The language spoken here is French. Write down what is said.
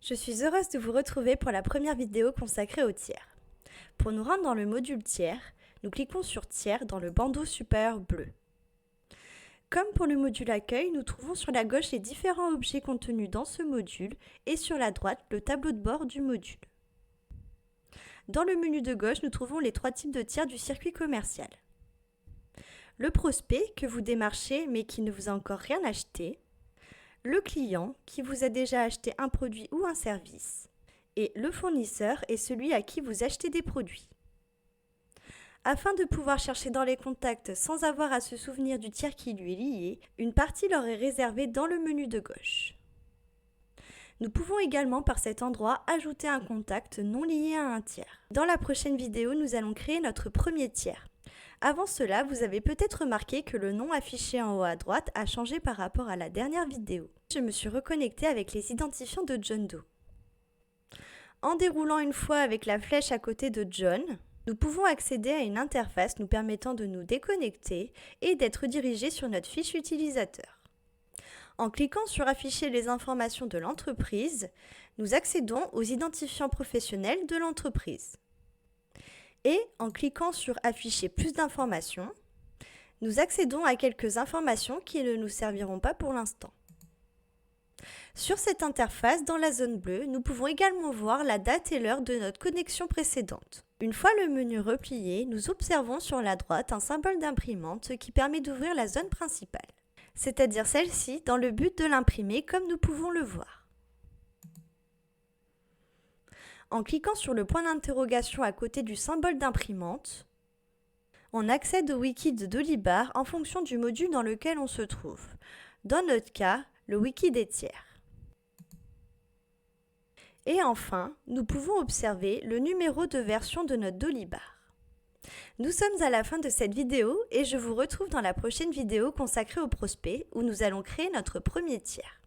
Je suis heureuse de vous retrouver pour la première vidéo consacrée aux tiers. Pour nous rendre dans le module tiers, nous cliquons sur tiers dans le bandeau supérieur bleu. Comme pour le module accueil, nous trouvons sur la gauche les différents objets contenus dans ce module et sur la droite le tableau de bord du module. Dans le menu de gauche, nous trouvons les trois types de tiers du circuit commercial. Le prospect que vous démarchez mais qui ne vous a encore rien acheté, le client qui vous a déjà acheté un produit ou un service, et le fournisseur est celui à qui vous achetez des produits. Afin de pouvoir chercher dans les contacts sans avoir à se souvenir du tiers qui lui est lié, une partie leur est réservée dans le menu de gauche. Nous pouvons également par cet endroit ajouter un contact non lié à un tiers. Dans la prochaine vidéo, nous allons créer notre premier tiers. Avant cela, vous avez peut-être remarqué que le nom affiché en haut à droite a changé par rapport à la dernière vidéo. Je me suis reconnectée avec les identifiants de John Doe. En déroulant une fois avec la flèche à côté de John, nous pouvons accéder à une interface nous permettant de nous déconnecter et d'être dirigés sur notre fiche utilisateur. En cliquant sur afficher les informations de l'entreprise, nous accédons aux identifiants professionnels de l'entreprise. Et en cliquant sur afficher plus d'informations, nous accédons à quelques informations qui ne nous serviront pas pour l'instant. Sur cette interface, dans la zone bleue, nous pouvons également voir la date et l'heure de notre connexion précédente. Une fois le menu replié, nous observons sur la droite un symbole d'imprimante qui permet d'ouvrir la zone principale, c'est-à-dire celle-ci dans le but de l'imprimer comme nous pouvons le voir. En cliquant sur le point d'interrogation à côté du symbole d'imprimante, on accède au wiki de Dolibar en fonction du module dans lequel on se trouve. Dans notre cas, le wiki des tiers. Et enfin, nous pouvons observer le numéro de version de notre Dolibar. Nous sommes à la fin de cette vidéo et je vous retrouve dans la prochaine vidéo consacrée au prospect où nous allons créer notre premier tiers.